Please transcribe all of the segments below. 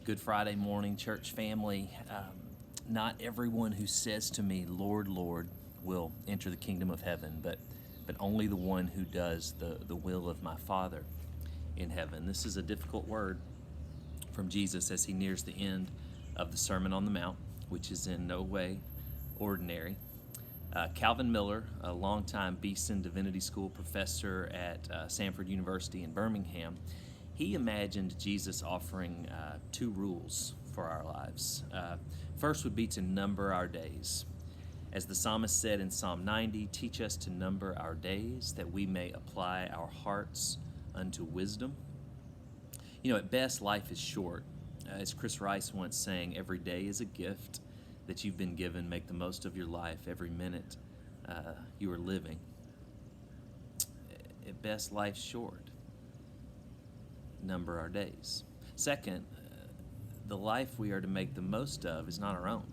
Good Friday morning, church family. Not everyone who says to me, Lord, Lord, will enter the kingdom of heaven, but only the one who does the will of my Father in heaven. This is a difficult word from Jesus as he nears the end of the Sermon on the Mount, which is in no way ordinary. Calvin Miller, a longtime Beeson Divinity School professor at Samford University in Birmingham, he imagined Jesus offering two rules for our lives. First would be to number our days. As the psalmist said in Psalm 90, teach us to number our days that we may apply our hearts unto wisdom. You know, at best, life is short. As Chris Rice once sang, every day is a gift that you've been given. Make the most of your life, every minute you are living. At best, life's short. Number our days. Second, the life we are to make the most of is not our own.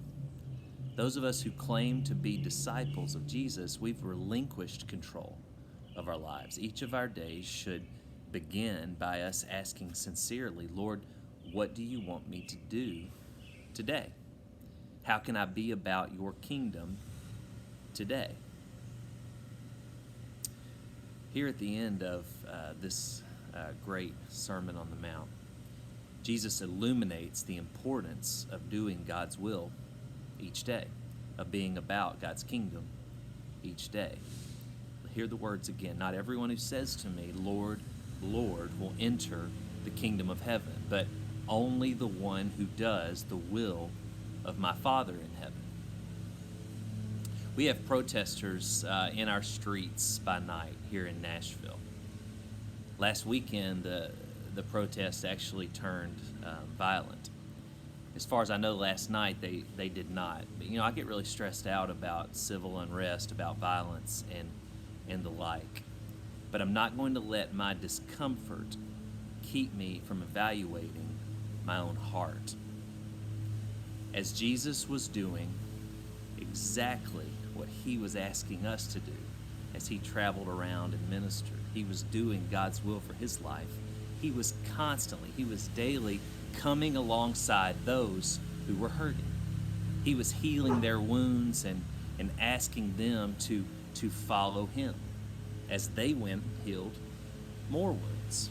Those of us who claim to be disciples of Jesus, we've relinquished control of our lives. Each of our days should begin by us asking sincerely, Lord, what do you want me to do today? How can I be about your kingdom today? Here at the end of this great Sermon on the Mount, Jesus illuminates the importance of doing God's will each day, of being about God's kingdom each day. Hear the words again. Not everyone who says to me, Lord, Lord, will enter the kingdom of heaven, but only the one who does the will of my Father in heaven. We have protesters in our streets by night here in Nashville. Last weekend, the protest actually turned violent. As far as I know, last night they did not. But, I get really stressed out about civil unrest, about violence and the like. But I'm not going to let my discomfort keep me from evaluating my own heart. As Jesus was doing exactly what he was asking us to do as he traveled around and ministered. He was doing God's will for his life. He was daily coming alongside those who were hurting. He was healing their wounds and asking them to follow him as they went and healed more wounds.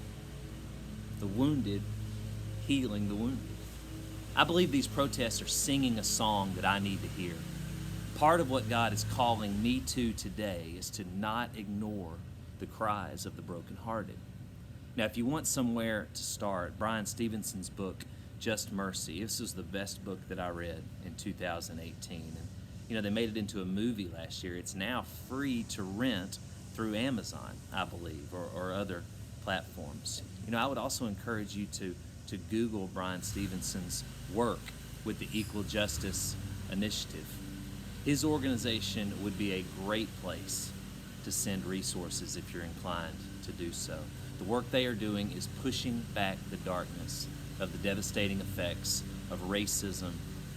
The wounded healing the wounded. I believe these protests are singing a song that I need to hear. Part of what God is calling me to today is to not ignore the cries of the brokenhearted. Now, if you want somewhere to start, Brian Stevenson's book, Just Mercy, this was the best book that I read in 2018. And, they made it into a movie last year. It's now free to rent through Amazon, I believe, or other platforms. I would also encourage you to Google Brian Stevenson's work with the Equal Justice Initiative. His organization would be a great place to send resources if you're inclined to do so. The work they are doing is pushing back the darkness of the devastating effects of racism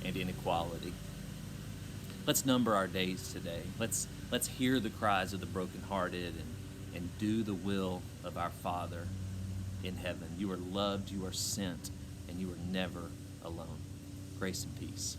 and inequality. Let's number our days today. Let's hear the cries of the brokenhearted and do the will of our Father in heaven. You are loved, you are sent, and you are never alone. Grace and peace.